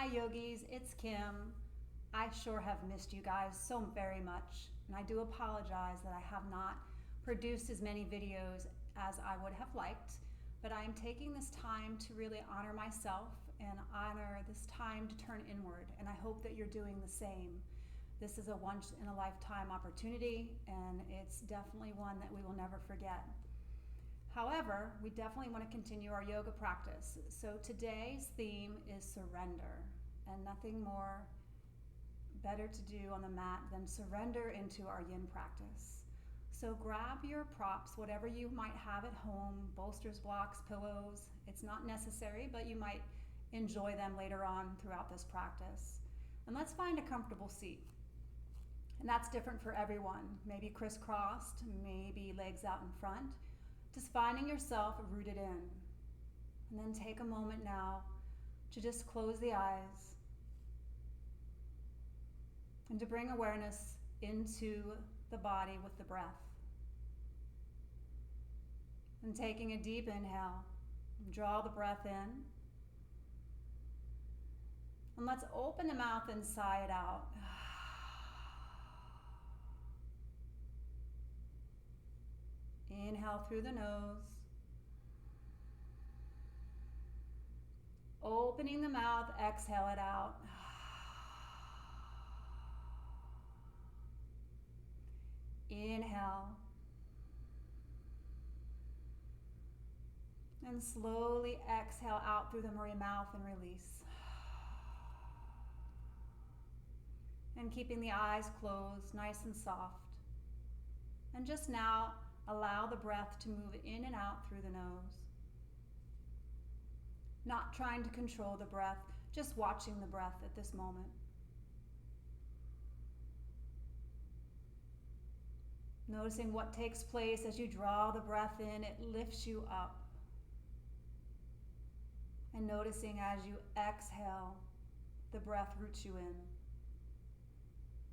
Hi yogis, it's Kim. I sure have missed you guys so very much, and I do apologize that I have not produced as many videos as I would have liked, but I am taking this time to really honor myself and honor this time to turn inward, and I hope that you're doing the same. This is a once in a lifetime opportunity, and it's definitely one that we will never forget. However, we definitely want to continue our yoga practice. So today's theme is surrender, and nothing more better to do on the mat than surrender into our yin practice. So grab your props, whatever you might have at home, bolsters, blocks, pillows. It's not necessary, but you might enjoy them later on throughout this practice. And let's find a comfortable seat. And that's different for everyone. Maybe crisscrossed, maybe legs out in front. Just finding yourself rooted in. And then take a moment now to just close the eyes and to bring awareness into the body with the breath. And taking a deep inhale, draw the breath in. And let's open the mouth and sigh it out. Inhale through the nose. Opening the mouth, exhale it out. Inhale. And slowly exhale out through the mouth and release. And keeping the eyes closed, nice and soft. And just now, allow the breath to move in and out through the nose. Not trying to control the breath, just watching the breath at this moment. Noticing what takes place as you draw the breath in, it lifts you up. And noticing as you exhale, the breath roots you in.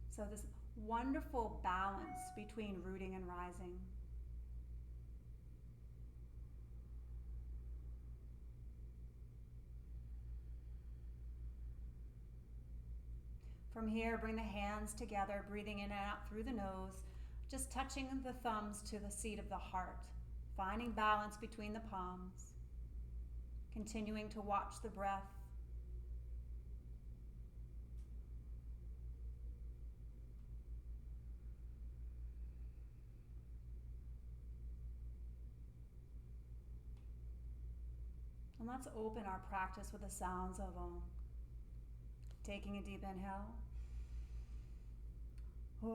So this wonderful balance between rooting and rising. From here, bring the hands together, breathing in and out through the nose, just touching the thumbs to the seat of the heart, finding balance between the palms, continuing to watch the breath. And let's open our practice with the sounds of Om. Taking a deep inhale. And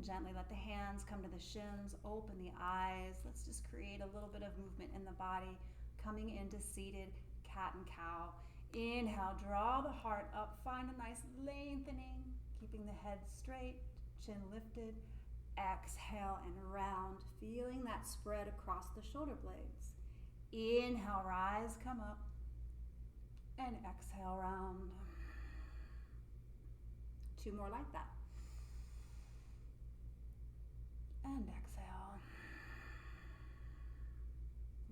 gently let the hands come to the shins, open the eyes. Let's just create a little bit of movement in the body, coming into seated cat and cow. Inhale, draw the heart up, find a nice lengthening, keeping the head straight, chin lifted. Exhale and round, feeling that spread across the shoulder blades. Inhale, rise, come up, and exhale, round. 2 more like that. And exhale.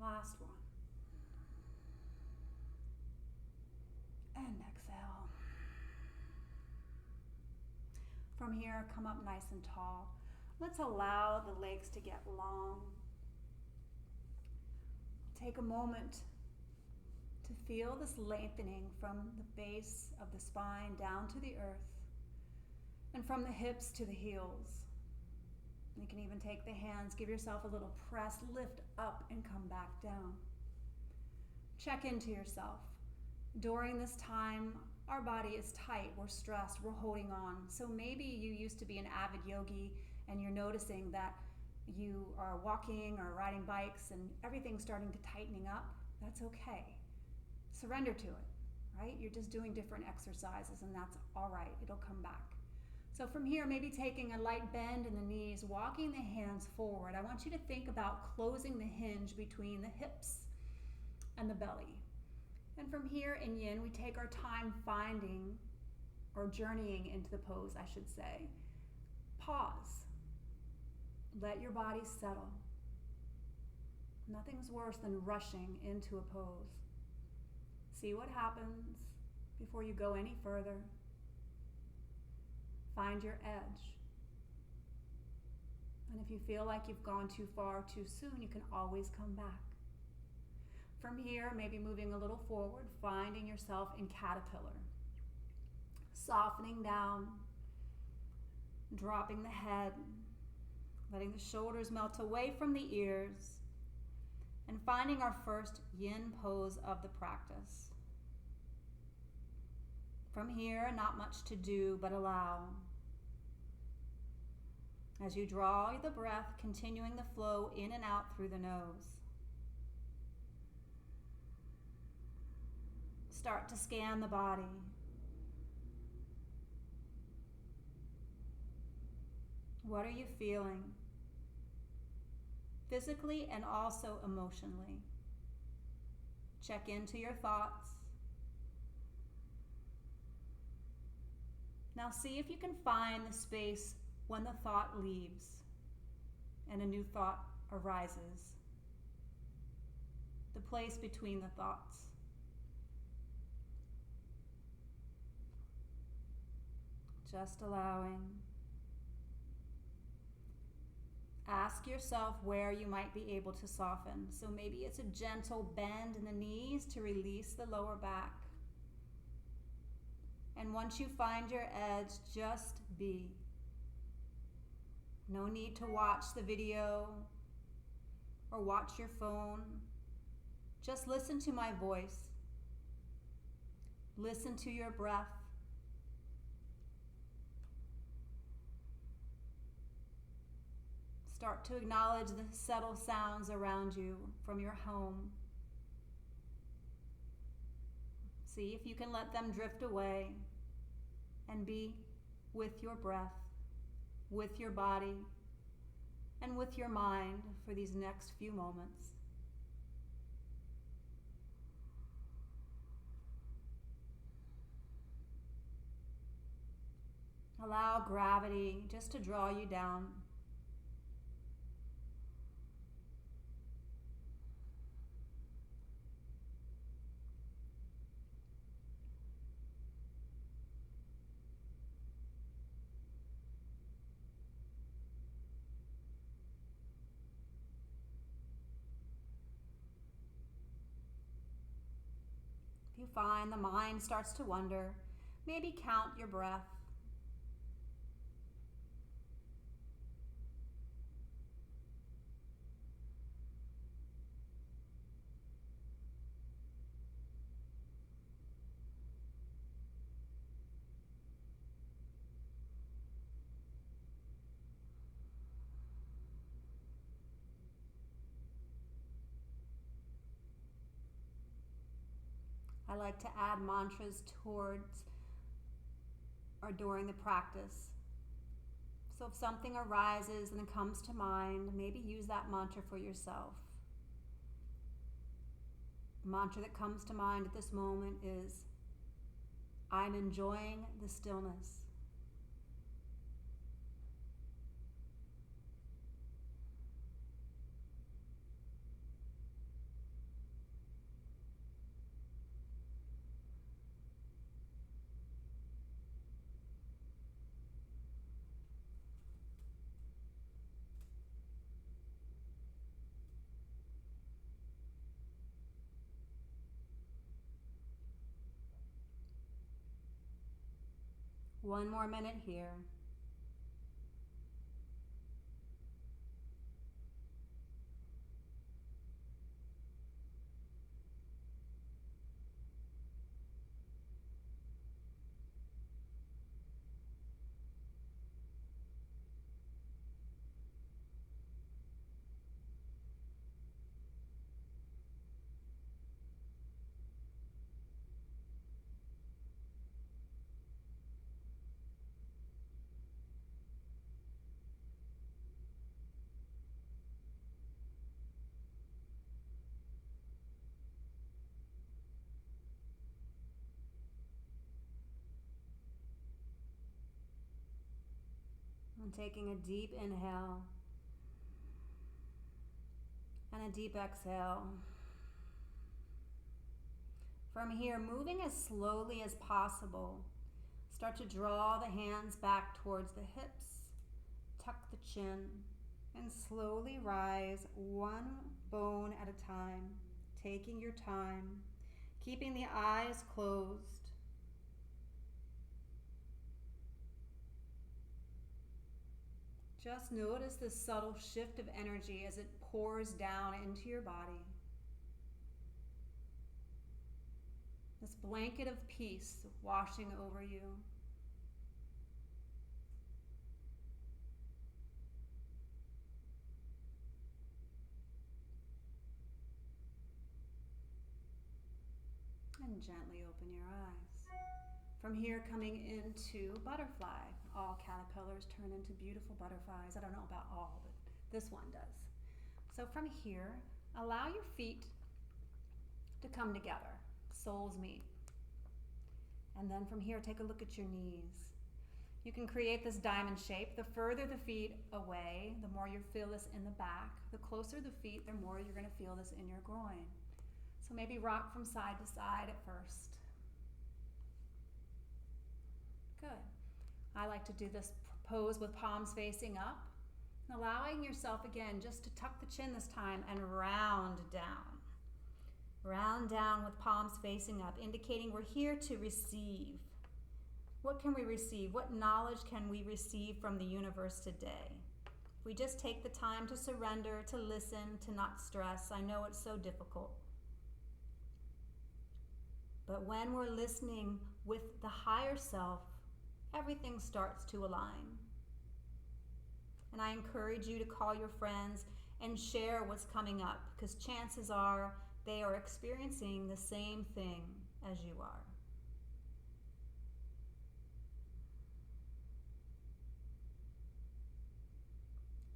Last one. And exhale. From here, come up nice and tall. Let's allow the legs to get long. Take a moment to feel this lengthening from the base of the spine down to the earth and from the hips to the heels. You can even take the hands, give yourself a little press, lift up and come back down. Check into yourself. During this time, our body is tight, we're stressed, we're holding on. So maybe you used to be an avid yogi and you're noticing that you are walking or riding bikes and everything's starting to tightening up. That's okay. Surrender to it, right? You're just doing different exercises and that's all right. It'll come back. So from here, maybe taking a light bend in the knees, walking the hands forward. I want you to think about closing the hinge between the hips and the belly. And from here in yin, we take our time finding or journeying into the pose, I should say. pause. Let your body settle. Nothing's worse than rushing into a pose. See what happens before you go any further. Find your edge. And if you feel like you've gone too far too soon, you can always come back. From here, maybe moving a little forward, finding yourself in caterpillar. Softening down, dropping the head, letting the shoulders melt away from the ears, and finding our first yin pose of the practice. From here, not much to do but allow. As you draw the breath, continuing the flow in and out through the nose. Start to scan the body. What are you feeling? Physically and also emotionally. Check into your thoughts. Now see if you can find the space when the thought leaves and a new thought arises. The place between the thoughts. Just allowing. Ask yourself where you might be able to soften. So maybe it's a gentle bend in the knees to release the lower back. And once you find your edge, just be. No need to watch the video or watch your phone. Just listen to my voice. Listen to your breath. Start to acknowledge the subtle sounds around you from your home. See if you can let them drift away and be with your breath, with your body, and with your mind for these next few moments. Allow gravity just to draw you down. If you find the mind starts to wander, maybe count your breath. I like to add mantras towards or during the practice. So if something arises and it comes to mind, maybe use that mantra for yourself. The mantra that comes to mind at this moment is, I'm enjoying the stillness. One more minute here. And taking a deep inhale and a deep exhale. From here, moving as slowly as possible, start to draw the hands back towards the hips, tuck the chin, and slowly rise one bone at a time, taking your time, keeping the eyes closed. Just notice this subtle shift of energy as it pours down into your body. This blanket of peace washing over you. And gently open your eyes. From here, coming into butterfly. All caterpillars turn into beautiful butterflies. I don't know about all, but this one does. So from here, allow your feet to come together. Soles meet. And then from here, take a look at your knees. You can create this diamond shape. The further the feet away, the more you feel this in the back. The closer the feet, the more you're going to feel this in your groin. So maybe rock from side to side at first. Good. I like to do this pose with palms facing up, allowing yourself again just to tuck the chin this time and round down. Round down with palms facing up, indicating we're here to receive. What can we receive? What knowledge can we receive from the universe today? If we just take the time to surrender, to listen, to not stress. I know it's so difficult. But when we're listening with the higher self, everything starts to align. And I encourage you to call your friends and share what's coming up, because chances are they are experiencing the same thing as you are.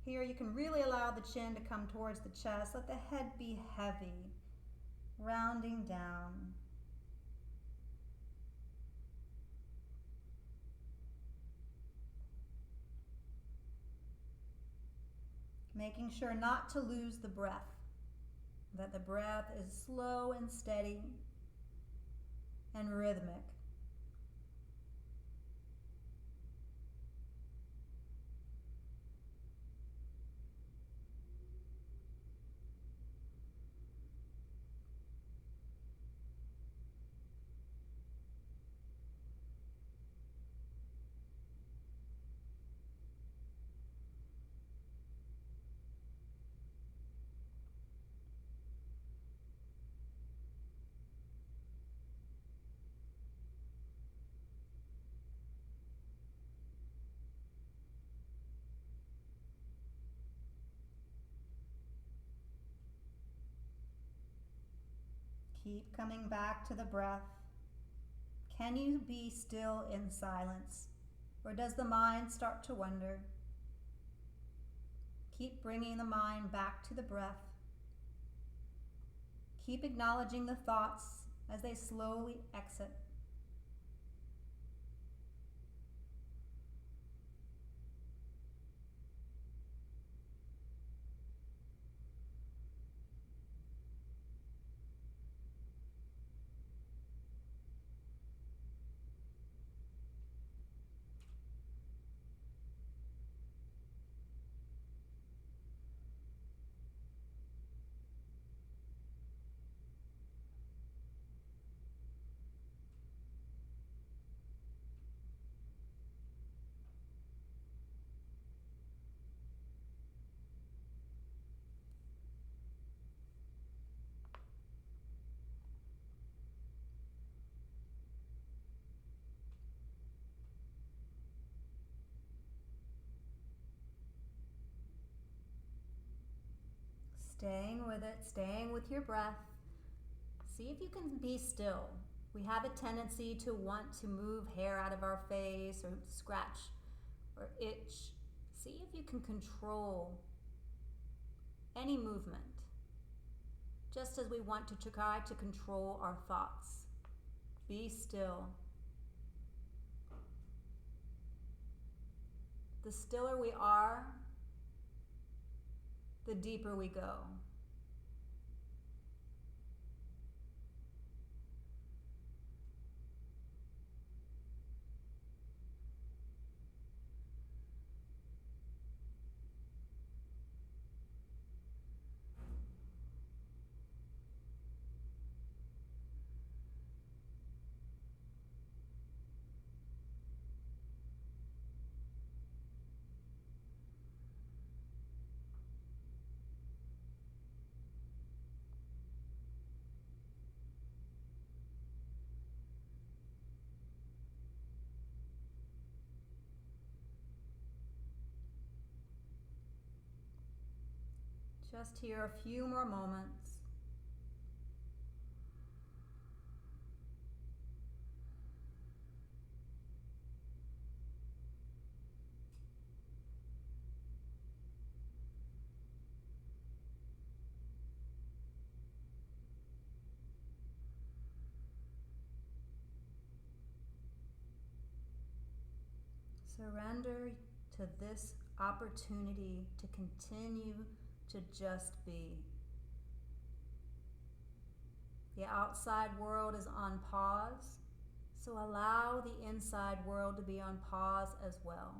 Here you can really allow the chin to come towards the chest. Let the head be heavy, rounding down. Making sure not to lose the breath, that the breath is slow and steady and rhythmic. Keep coming back to the breath. Can you be still in silence? Or does the mind start to wander? Keep bringing the mind back to the breath. Keep acknowledging the thoughts as they slowly exit. Staying with it, staying with your breath. See if you can be still. We have a tendency to want to move hair out of our face or scratch or itch. See if you can control any movement, just as we want to try to control our thoughts. Be still. The stiller we are, the deeper we go. Just here a few more moments. Surrender to this opportunity to continue to just be. The outside world is on pause, so allow the inside world to be on pause as well.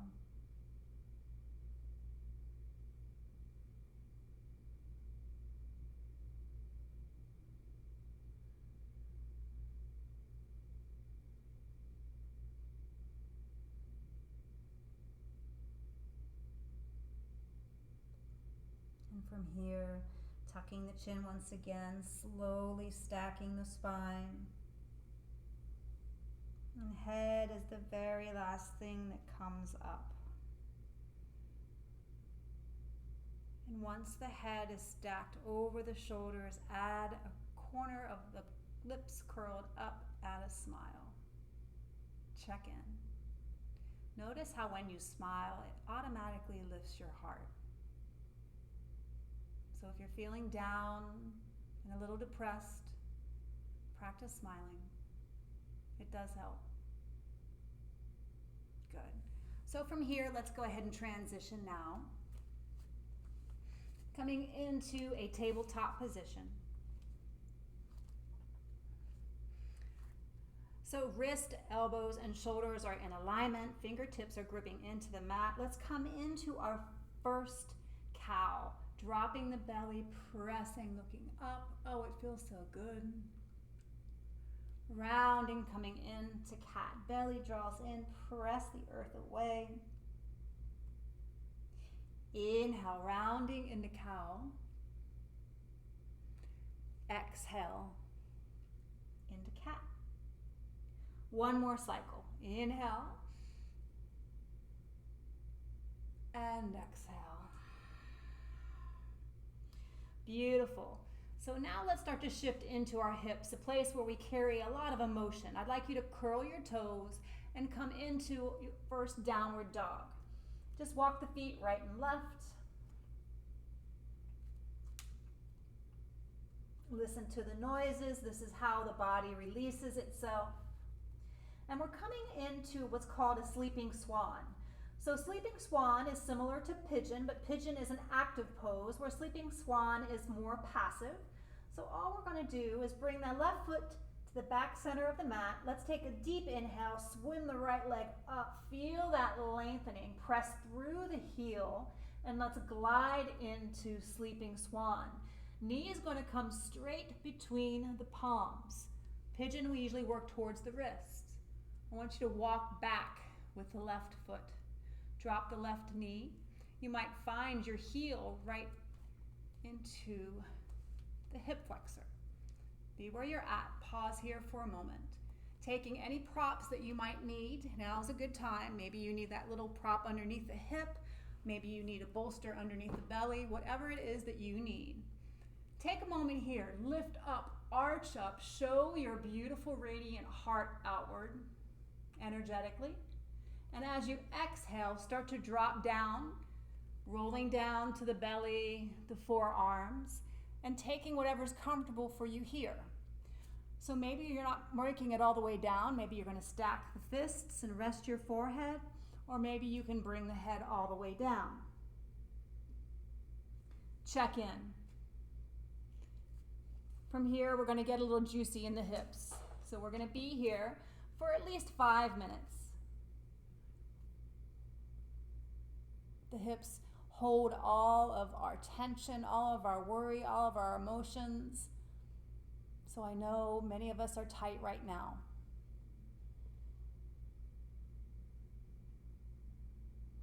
And from here, tucking the chin once again, slowly stacking the spine. And head is the very last thing that comes up. And once the head is stacked over the shoulders, add a corner of the lips curled up, add a smile. Check in. Notice how when you smile, it automatically lifts your heart. So if you're feeling down and a little depressed, practice smiling. It does help. Good. So from here, let's go ahead and transition now. Coming into a tabletop position. So wrist, elbows, and shoulders are in alignment. Fingertips are gripping into the mat. Let's come into our first cow. Dropping the belly, pressing, looking up. Oh, it feels so good. Rounding, coming into cat. Belly draws in, press the earth away. Inhale, rounding into cow. Exhale, into cat. One more cycle. Inhale. And exhale. Beautiful. So now let's start to shift into our hips, a place where we carry a lot of emotion. I'd like you to curl your toes and come into your first downward dog. Just walk the feet right and left. Listen to the noises. This is how the body releases itself. And we're coming into what's called a sleeping swan. So sleeping swan is similar to pigeon, but pigeon is an active pose where sleeping swan is more passive. So all we're going to do is bring the left foot to the back center of the mat. Let's take a deep inhale, swim the right leg up, feel that lengthening, press through the heel, and let's glide into sleeping swan. Knee is going to come straight between the palms. Pigeon, we usually work towards the wrists. I want you to walk back with the left foot. Drop the left knee. You might find your heel right into the hip flexor. Be where you're at. Pause here for a moment. Taking any props that you might need, now's a good time. Maybe you need that little prop underneath the hip. Maybe you need a bolster underneath the belly. Whatever it is that you need. Take a moment here. Lift up, arch up, show your beautiful radiant heart outward energetically. And as you exhale, start to drop down, rolling down to the belly, the forearms, and taking whatever's comfortable for you here. So maybe you're not working it all the way down. Maybe you're going to stack the fists and rest your forehead. or maybe you can bring the head all the way down. Check in. From here, we're going to get a little juicy in the hips. So we're going to be here for at least 5 minutes. The hips hold all of our tension, all of our worry, all of our emotions. So I know many of us are tight right now.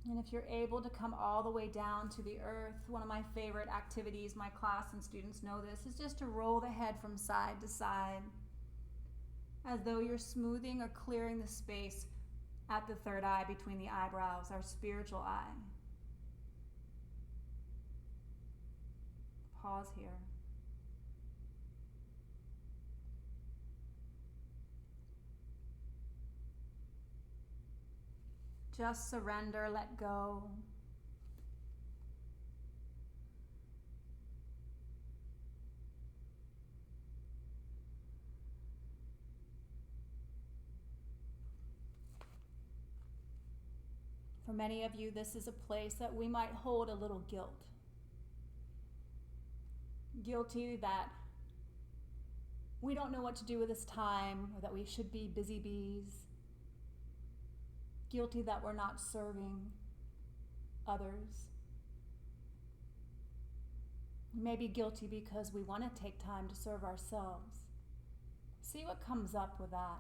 And if you're able to come all the way down to the earth, one of my favorite activities, my class and students know this, is just to roll the head from side to side, as though you're smoothing or clearing the space at the third eye between the eyebrows, our spiritual eye. Pause here. Just surrender, let go. For many of you, this is a place that we might hold a little guilt. Guilty that we don't know what to do with this time, or that we should be busy bees. Guilty that we're not serving others. We may be guilty because we want to take time to serve ourselves. See what comes up with that.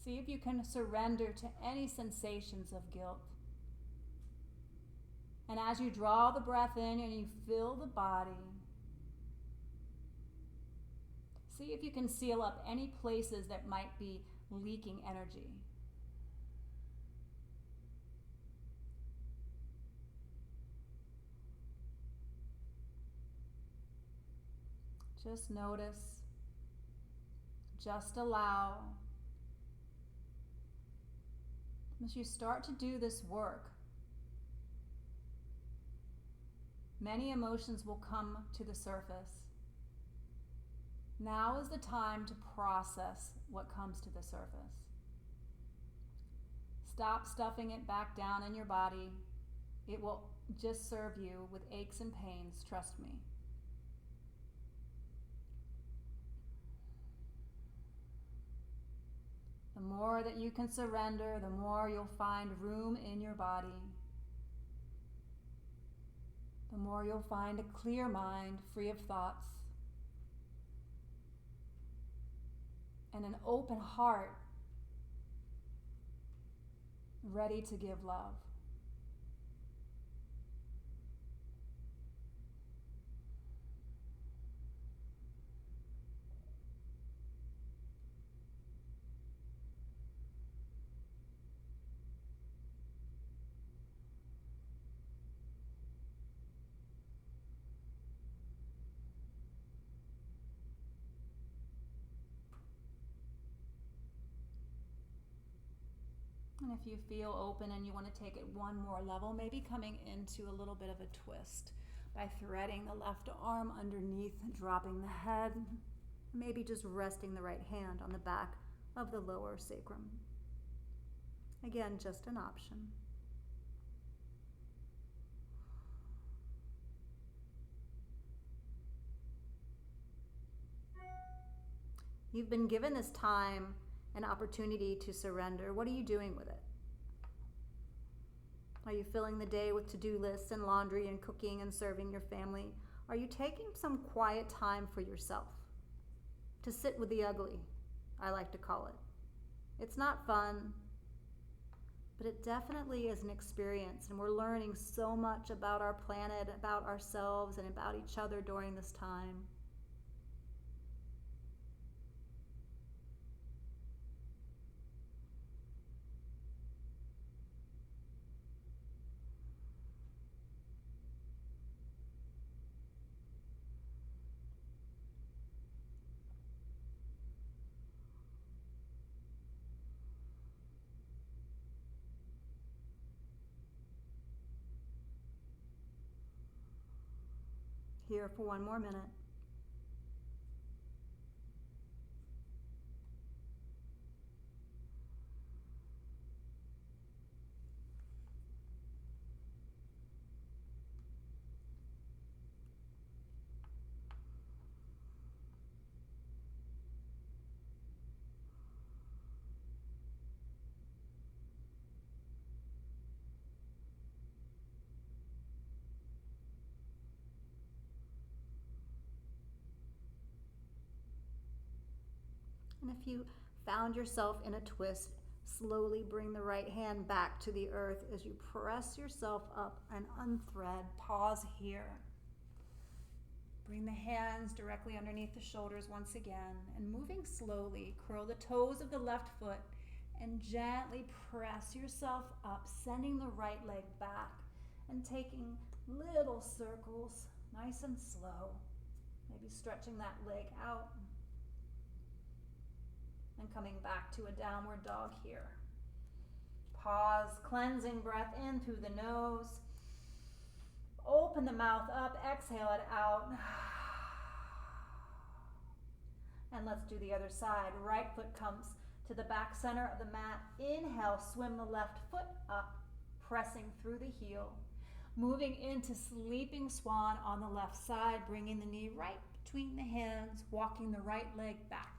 See if you can surrender to any sensations of guilt. And as you draw the breath in and you fill the body, see if you can seal up any places that might be leaking energy. Just notice, just allow. As you start to do this work, many emotions will come to the surface. Now is the time to process what comes to the surface. Stop stuffing it back down in your body. It will just serve you with aches and pains, trust me. The more that you can surrender, the more you'll find room in your body. The more you'll find a clear mind, free of thoughts, and an open heart, ready to give love. And if you feel open and you want to take it one more level, maybe coming into a little bit of a twist by threading the left arm underneath, dropping the head, maybe just resting the right hand on the back of the lower sacrum. Again, just an option. You've been given this time an opportunity to surrender. What are you doing with it? Are you filling the day with to-do lists and laundry and cooking and serving your family? Are you taking some quiet time for yourself? To sit with the ugly, I like to call it. It's not fun, but it definitely is an experience, and we're learning so much about our planet, about ourselves, and about each other during this time. Here for one more minute. And if you found yourself in a twist, slowly bring the right hand back to the earth as you press yourself up and unthread. Pause here. Bring the hands directly underneath the shoulders once again, and moving slowly, curl the toes of the left foot and gently press yourself up, sending the right leg back and taking little circles, nice and slow. Maybe stretching that leg out and coming back to a downward dog here. Pause, cleansing breath in through the nose. Open the mouth up, exhale it out. And let's do the other side. Right foot comes to the back center of the mat. Inhale, swim the left foot up, pressing through the heel. Moving into sleeping swan on the left side, bringing the knee right between the hands, walking the right leg back.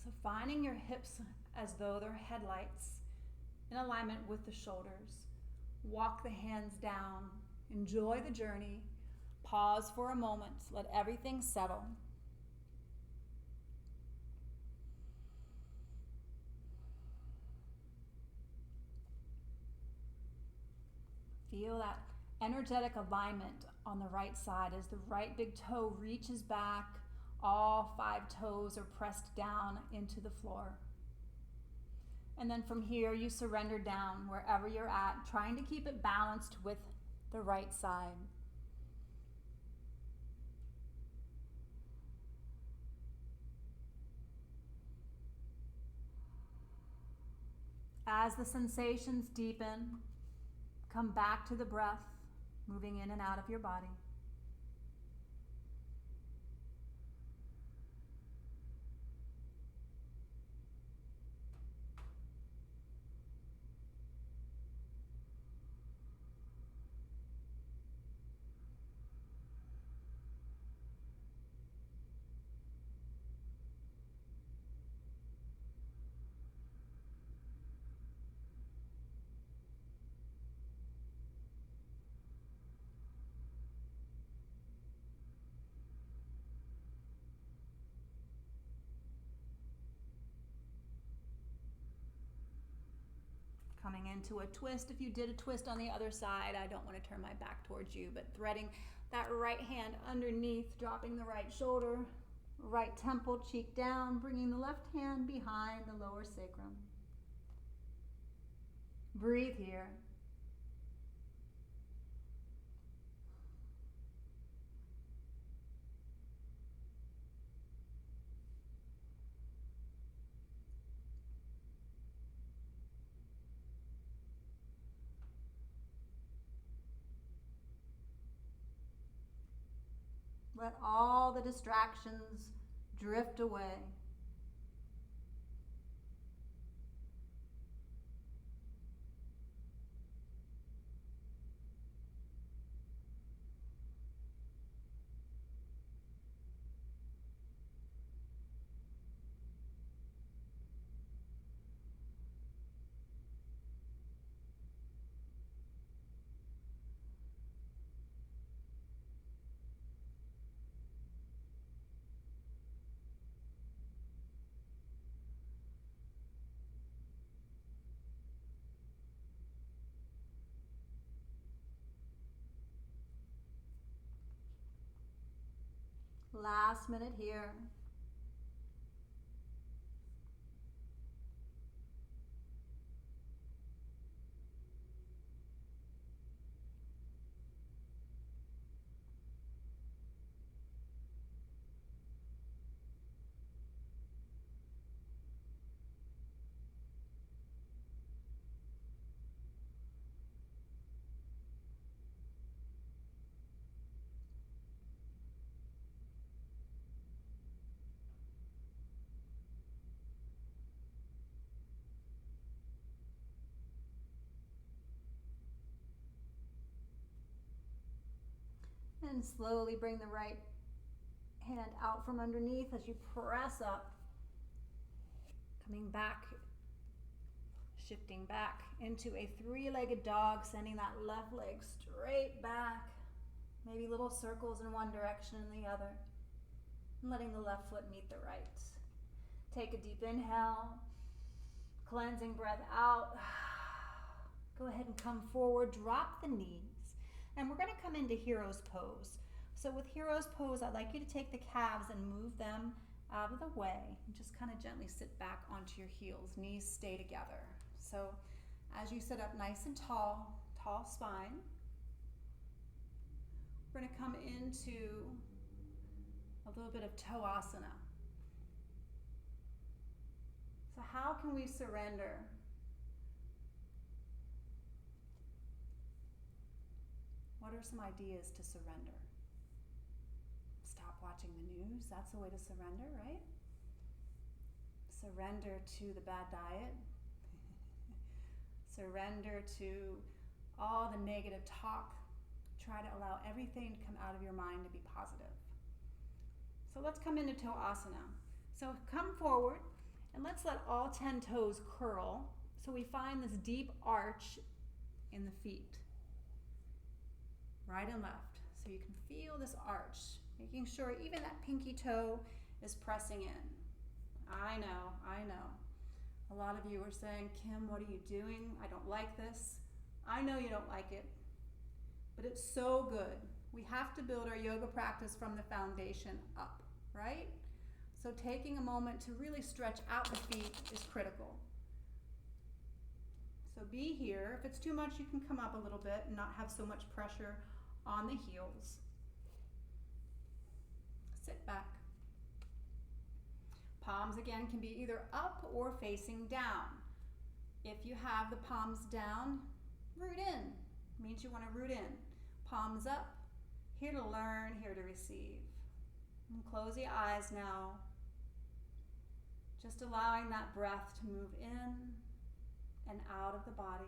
So finding your hips as though they're headlights in alignment with the shoulders. Walk the hands down. Enjoy the journey. Pause for a moment. Let everything settle. Feel that energetic alignment on the right side as the right big toe reaches back. All 5 toes are pressed down into the floor. And then from here, you surrender down wherever you're at, trying to keep it balanced with the right side. As the sensations deepen, come back to the breath, moving in and out of your body. Coming into a twist. If you did a twist on the other side, I don't want to turn my back towards you, but threading that right hand underneath, dropping the right shoulder, right temple, cheek down, bringing the left hand behind the lower sacrum. Breathe here. Let all the distractions drift away. Last minute here. And slowly bring the right hand out from underneath as you press up. Coming back, shifting back into a 3-legged dog, sending that left leg straight back. Maybe little circles in one direction and the other. and letting the left foot meet the right. Take a deep inhale, cleansing breath out. Go ahead and come forward, drop the knees, and we're going to come into Hero's Pose. So with Hero's Pose, I'd like you to take the calves and move them out of the way and just kind of gently sit back onto your heels. Knees stay together. So as you sit up nice and tall, tall spine, we're going to come into a little bit of Toasana. So how can we surrender? What are some ideas to surrender? Stop watching the news. That's a way to surrender, right? Surrender to the bad diet. Surrender to all the negative talk. Try to allow everything to come out of your mind to be positive. So let's come into Toasana. So come forward and let's let all 10 toes curl so we find this deep arch in the feet, right and left. So you can feel this arch, making sure even that pinky toe is pressing in. I know. A lot of you are saying, Kim, what are you doing? I don't like this. I know you don't like it, but it's so good. We have to build our yoga practice from the foundation up, right? So taking a moment to really stretch out the feet is critical. So be here. If it's too much, you can come up a little bit and not have so much pressure on the heels. Sit back. Palms again can be either up or facing down. If you have the palms down, root in. Means you want to root in. Palms up, here to learn, here to receive. And close the eyes now. Just allowing that breath to move in and out of the body.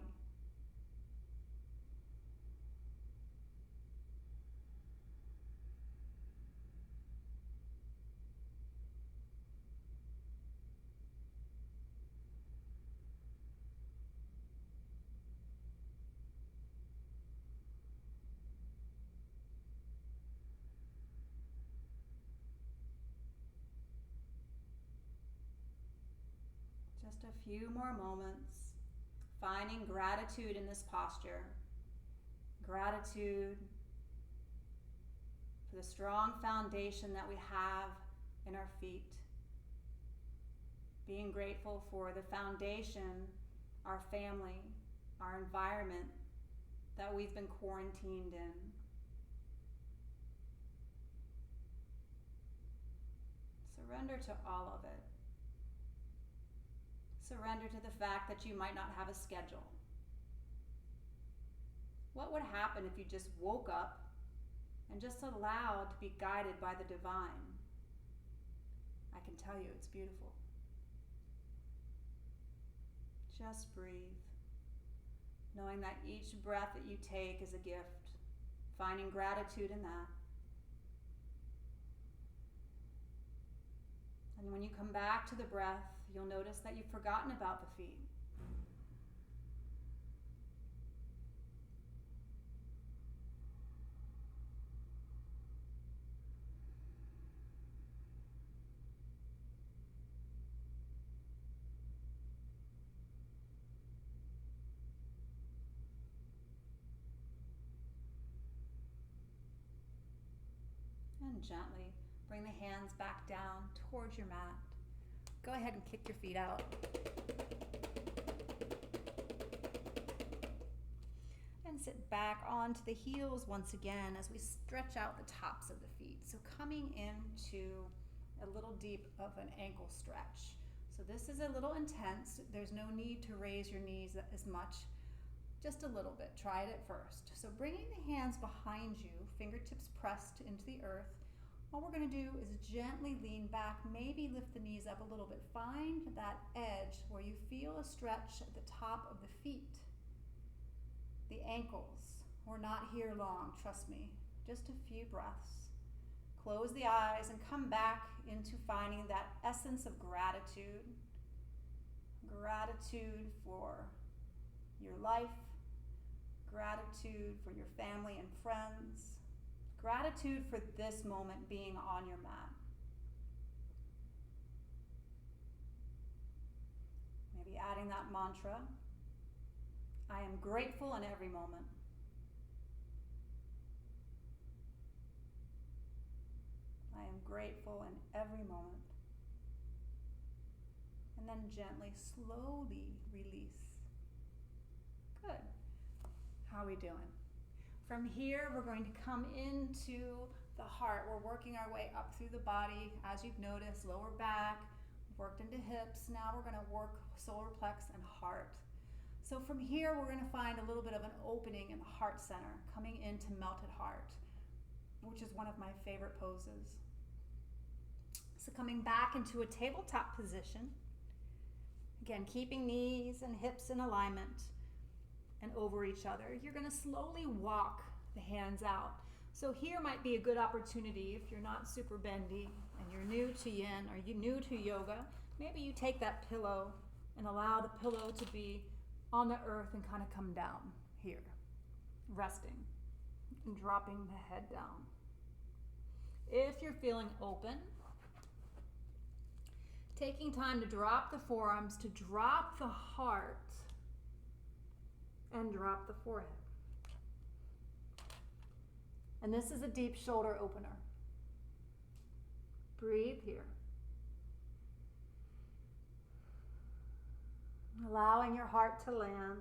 Just a few more moments, finding gratitude in this posture. Gratitude for the strong foundation that we have in our feet. Being grateful for the foundation, our family, our environment that we've been quarantined in. Surrender to all of it. Surrender to the fact that you might not have a schedule. What would happen if you just woke up and just allowed to be guided by the divine? I can tell you it's beautiful. Just breathe, knowing that each breath that you take is a gift, finding gratitude in that. And when you come back to the breath, you'll notice that you've forgotten about the feet. And gently bring the hands back down towards your mat. Go ahead and kick your feet out. And sit back onto the heels once again as we stretch out the tops of the feet. So coming into a little deep of an ankle stretch. So this is a little intense. There's no need to raise your knees as much. Just a little bit. Try it at first. So bringing the hands behind you, fingertips pressed into the earth. All we're going to do is gently lean back, maybe lift the knees up a little bit. Find that edge where you feel a stretch at the top of the feet, the ankles. We're not here long, trust me. Just a few breaths. Close the eyes and come back into finding that essence of gratitude. Gratitude for your life, gratitude for your family and friends. Gratitude for this moment being on your mat. knowing that mantra. I am grateful in every moment. I am grateful in every moment. And then gently, slowly release. Good. How are we doing? From here, we're going to come into the heart. We're working our way up through the body. As you've noticed, lower back, worked into hips. Now we're going to work solar plex and heart. So from here, we're going to find a little bit of an opening in the heart center, coming into melted heart, which is one of my favorite poses. So coming back into a tabletop position. Again, keeping knees and hips in alignment and over each other. You're going to slowly walk the hands out. So here might be a good opportunity if you're not super bendy and you're new to yin or you're new to yoga. Maybe you take that pillow and allow the pillow to be on the earth and kind of come down here, resting and dropping the head down. If you're feeling open, taking time to drop the forearms, to drop the heart, and drop the forehead. And this is a deep shoulder opener. Breathe here. Allowing your heart to land.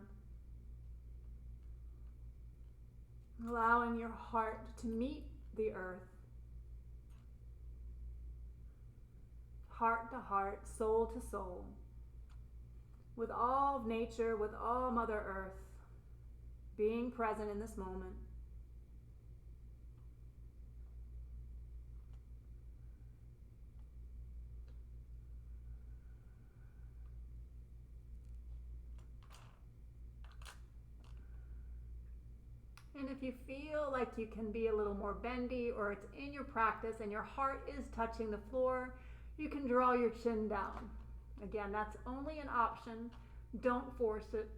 Allowing your heart to meet the earth. Heart to heart, soul to soul. With all of nature, with all Mother Earth. Being present in this moment. And if you feel like you can be a little more bendy or it's in your practice and your heart is touching the floor, you can draw your chin down. Again, that's only an option. Don't force it.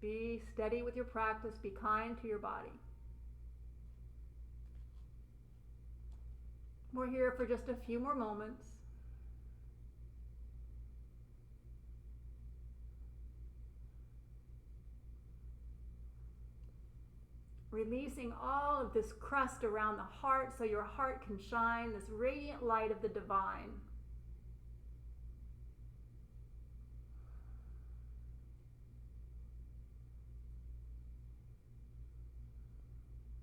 Be steady with your practice. Be kind to your body. We're here for just a few more moments. Releasing all of this crust around the heart so your heart can shine this radiant light of the divine.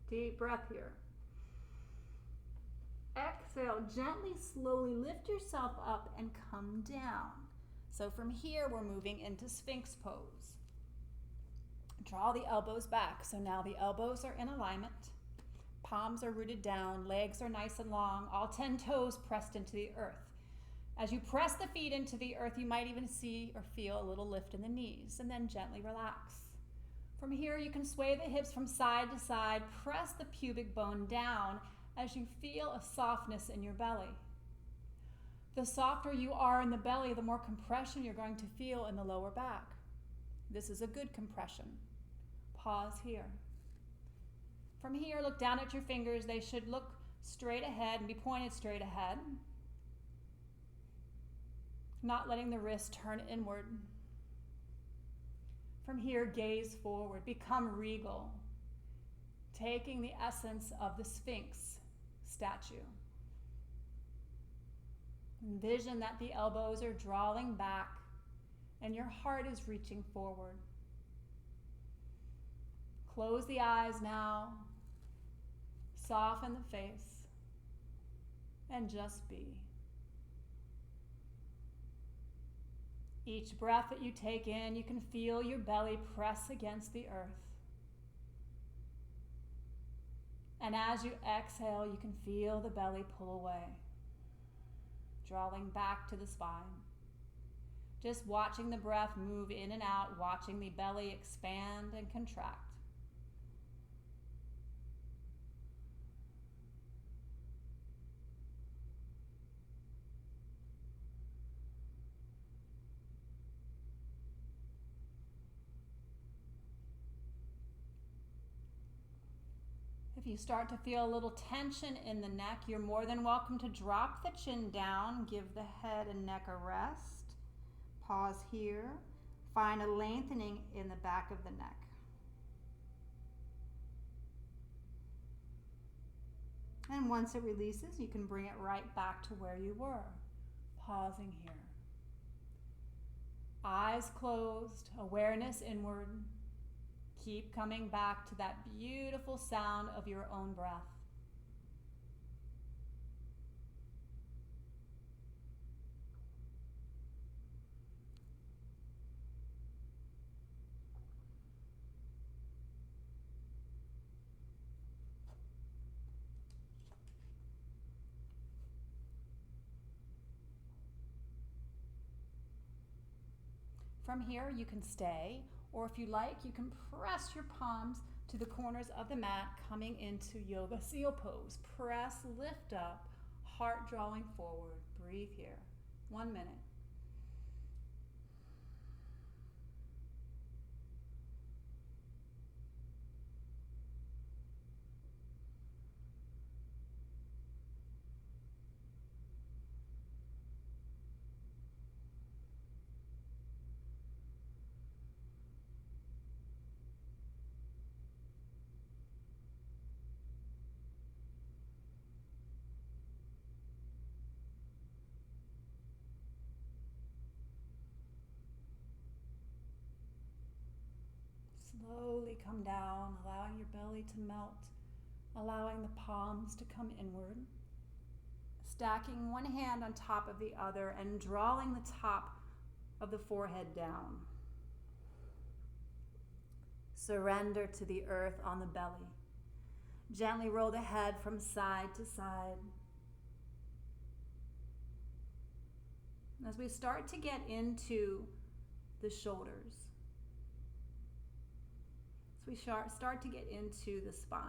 Deep breath here. Exhale, gently, slowly lift yourself up and come down. So from here, we're moving into Sphinx pose. Draw the elbows back. So now the elbows are in alignment. Palms are rooted down. Legs are nice and long. All 10 toes pressed into the earth. As you press the feet into the earth, you might even see or feel a little lift in the knees, and then gently relax. From here, you can sway the hips from side to side. Press the pubic bone down as you feel a softness in your belly. The softer you are in the belly, the more compression you're going to feel in the lower back. This is a good compression. Pause here. From here, look down at your fingers. They should look straight ahead and be pointed straight ahead. Not letting the wrist turn inward. From here, gaze forward. Become regal. Taking the essence of the Sphinx statue. Envision that the elbows are drawing back and your heart is reaching forward. Close the eyes now. Soften the face. And just be. Each breath that you take in, you can feel your belly press against the earth. And as you exhale, you can feel the belly pull away, drawing back to the spine. Just watching the breath move in and out, watching the belly expand and contract. If you start to feel a little tension in the neck, you're more than welcome to drop the chin down, give the head and neck a rest. Pause here. Find a lengthening in the back of the neck. And once it releases, you can bring it right back to where you were. Pausing here. Eyes closed, awareness inward. Keep coming back to that beautiful sound of your own breath. From here, you can stay, or if you like, you can press your palms to the corners of the mat, coming into Yoga Seal Pose. Press, lift up, heart drawing forward. Breathe here. 1 minute. Slowly come down, allowing your belly to melt, allowing the palms to come inward. Stacking one hand on top of the other and drawing the top of the forehead down. Surrender to the earth on the belly. Gently roll the head from side to side. As we start to get into the shoulders, as we start to get into the spine.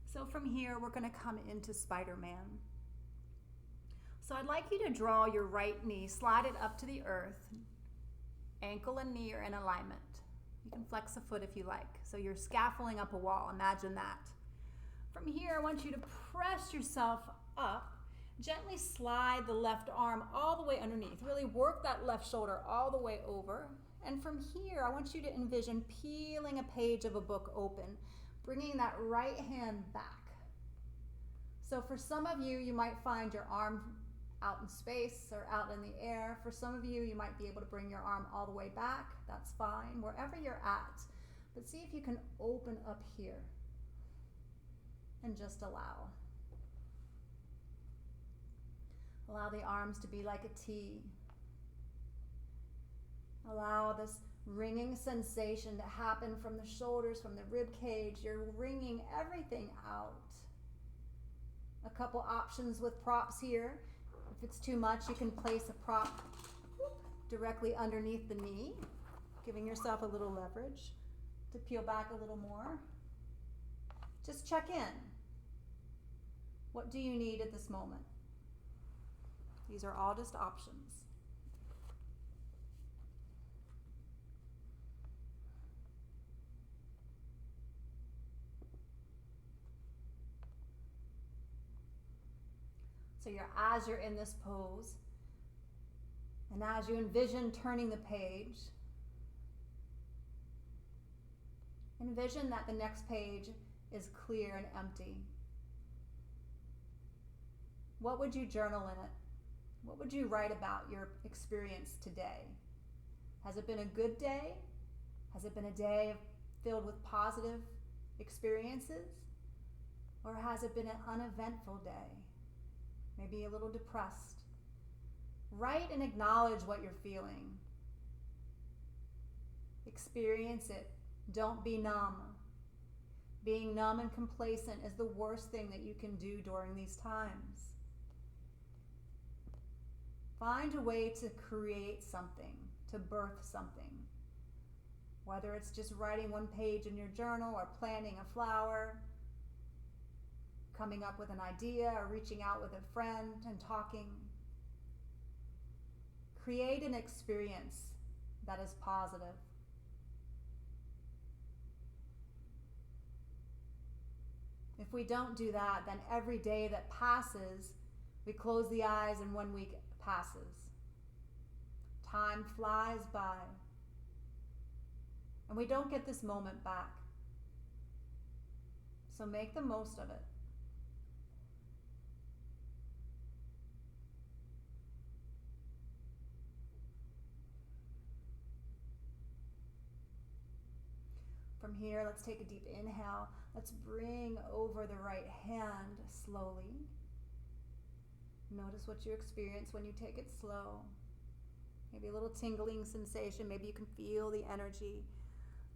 So from here, we're going to come into Spider-Man. So I'd like you to draw your right knee, slide it up to the earth. Ankle and knee are in alignment. You can flex a foot if you like. So you're scaffolding up a wall. Imagine that. From here, I want you to press yourself up. Gently slide the left arm all the way underneath. Really work that left shoulder all the way over. And from here, I want you to envision peeling a page of a book open, bringing that right hand back. So for some of you, you might find your arm out in space or out in the air. For some of you, you might be able to bring your arm all the way back. That's fine, wherever you're at. But see if you can open up here and just allow. Allow the arms to be like a T. Allow this ringing sensation to happen from the shoulders, from the rib cage. You're wringing everything out. A couple options with props here. If it's too much, you can place a prop directly underneath the knee, giving yourself a little leverage to peel back a little more. Just check in. What do you need at this moment? These are all just options. So as you're in this pose, and as you envision turning the page, envision that the next page is clear and empty. What would you journal in it? What would you write about your experience today? Has it been a good day? Has it been a day filled with positive experiences? Or has it been an uneventful day? Maybe a little depressed. Write and acknowledge what you're feeling. Experience it. Don't be numb. Being numb and complacent is the worst thing that you can do during these times. Find a way to create something, to birth something. Whether it's just writing one page in your journal or planting a flower, coming up with an idea or reaching out with a friend and talking. Create an experience that is positive. If we don't do that, then every day that passes, we close the eyes and 1 week passes. Time flies by. And we don't get this moment back. So make the most of it. From here, let's take a deep inhale. Let's bring over the right hand slowly. Notice what you experience when you take it slow. Maybe a little tingling sensation. Maybe you can feel the energy.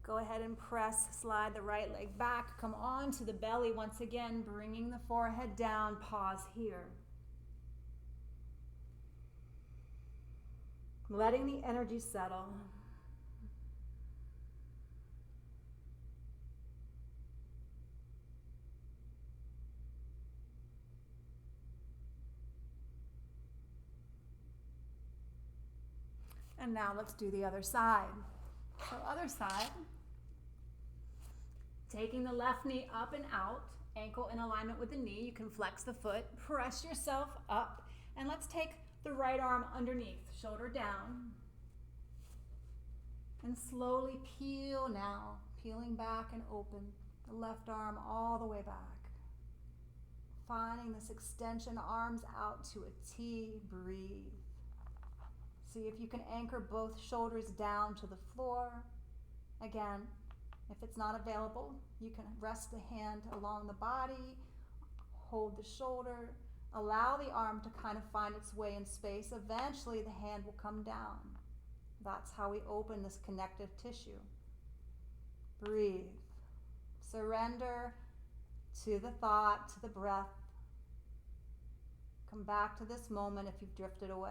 Go ahead and press, slide the right leg back. Come on to the belly once again, bringing the forehead down. Pause here. Letting the energy settle. And now let's do the other side. So other side, taking the left knee up and out, ankle in alignment with the knee. You can flex the foot, press yourself up, and let's take the right arm underneath, shoulder down. And slowly peel now, peeling back and open, the left arm all the way back. Finding this extension, arms out to a T, breathe. See if you can anchor both shoulders down to the floor. Again, if it's not available, you can rest the hand along the body, hold the shoulder, allow the arm to kind of find its way in space. Eventually the hand will come down. That's how we open this connective tissue. Breathe. Surrender to the thought, to the breath. Come back to this moment if you've drifted away.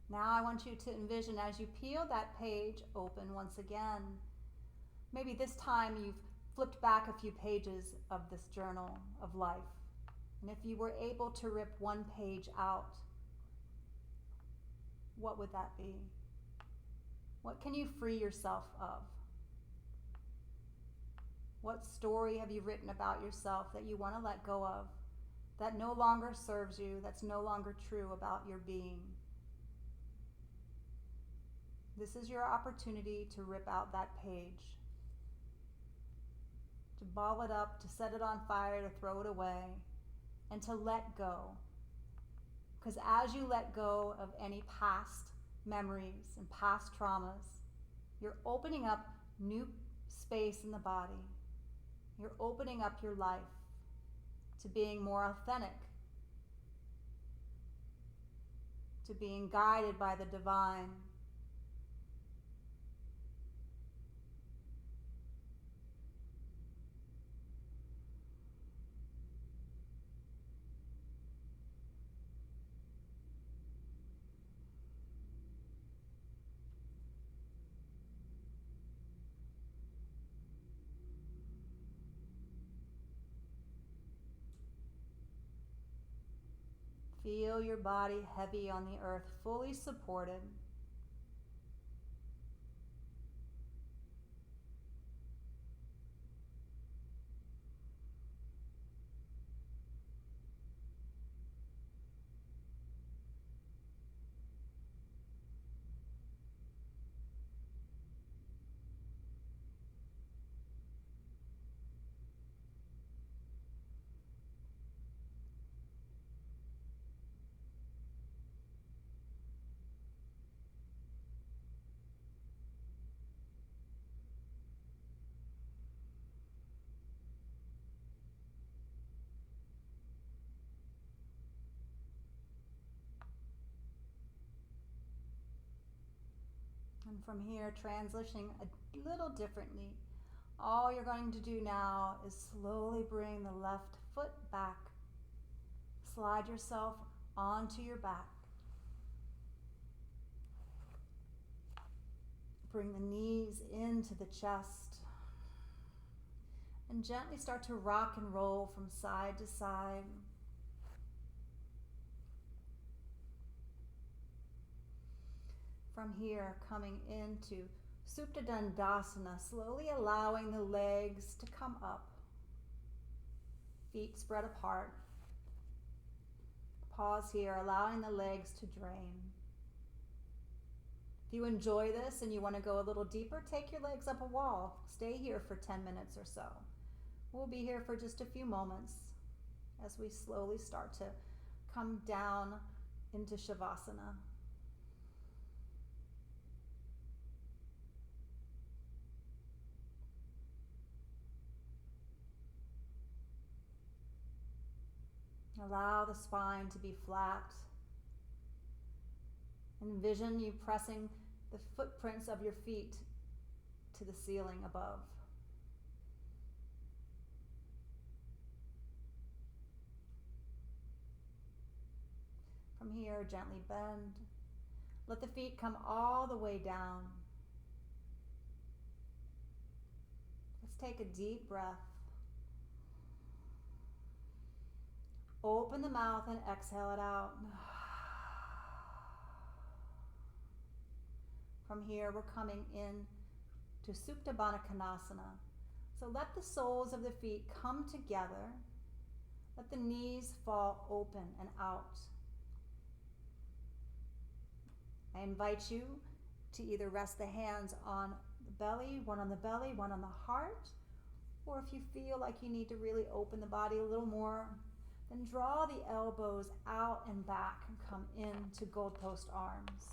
Now I want you to envision as you peel that page open once again. Maybe this time you've flipped back a few pages of this journal of life. And if you were able to rip one page out, what would that be? What can you free yourself of? What story have you written about yourself that you want to let go of, that no longer serves you, that's no longer true about your being? This is your opportunity to rip out that page, to ball it up, to set it on fire, to throw it away, and to let go. Because as you let go of any past memories and past traumas, you're opening up new space in the body. You're opening up your life to being more authentic, to being guided by the divine. Feel your body heavy on the earth, fully supported. And from here, transitioning a little differently. All you're going to do now is slowly bring the left foot back. Slide yourself onto your back. Bring the knees into the chest. And gently start to rock and roll from side to side. From here, coming into Supta Dandasana, slowly allowing the legs to come up. Feet spread apart. Pause here, allowing the legs to drain. If you enjoy this and you want to go a little deeper, take your legs up a wall. Stay here for 10 minutes or so. We'll be here for just a few moments as we slowly start to come down into Shavasana. Allow the spine to be flat. Envision you pressing the footprints of your feet to the ceiling above. From here, gently bend. Let the feet come all the way down. Let's take a deep breath. Open the mouth and exhale it out. From here, we're coming in to Supta Baddha Konasana. So let the soles of the feet come together. Let the knees fall open and out. I invite you to either rest the hands on the belly, one on the belly, one on the heart, or if you feel like you need to really open the body a little more, then draw the elbows out and back and come into gold post arms.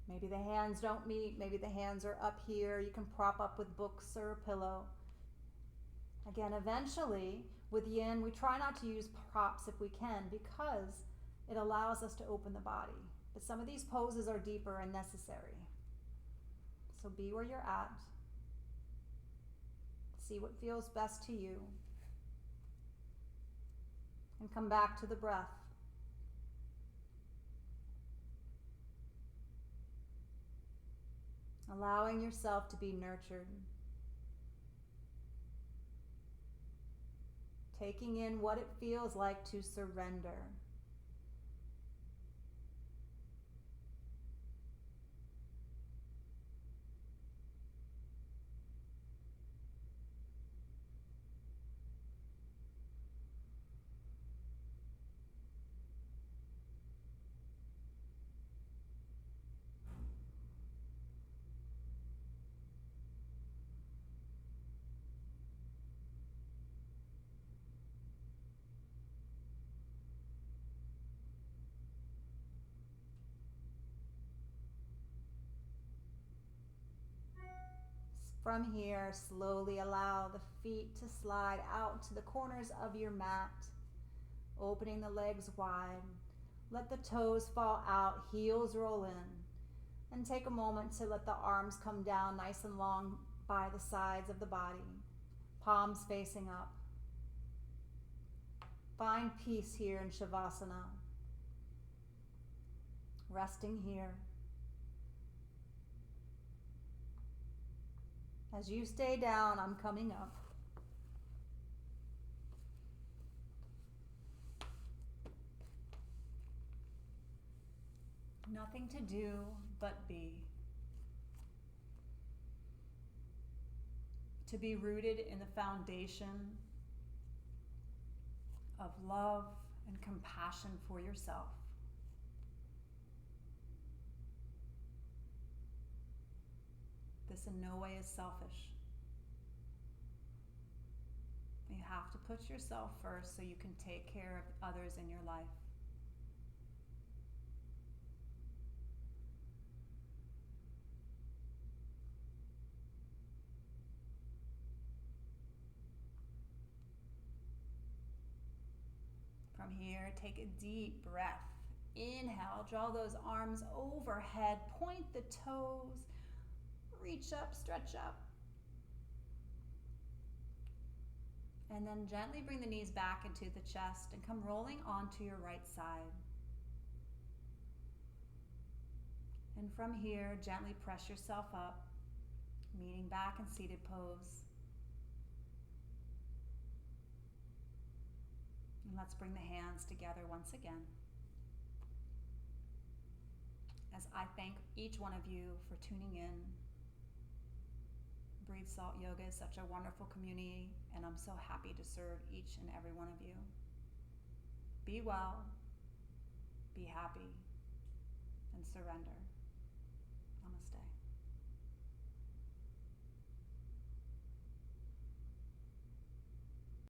Maybe the hands don't meet, maybe the hands are up here. You can prop up with books or a pillow. Again, eventually, with yin, we try not to use props if we can because it allows us to open the body. But some of these poses are deeper and necessary. So be where you're at. See what feels best to you. And come back to the breath. Allowing yourself to be nurtured. Taking in what it feels like to surrender. From here, slowly allow the feet to slide out to the corners of your mat, opening the legs wide. Let the toes fall out, heels roll in, and take a moment to let the arms come down nice and long by the sides of the body, palms facing up. Find peace here in Shavasana. Resting here. As you stay down, I'm coming up. Nothing to do but be. To be rooted in the foundation of love and compassion for yourself. This in no way is selfish. You have to put yourself first so you can take care of others in your life. From here, take a deep breath. Inhale, draw those arms overhead, point the toes, reach up, stretch up. And then gently bring the knees back into the chest and come rolling onto your right side. And from here, gently press yourself up, meeting back in seated pose. And let's bring the hands together once again. as I thank each one of you for tuning in. Breathe Salt Yoga is such a wonderful community, and I'm so happy to serve each and every one of you. Be well, be happy, and surrender. Namaste.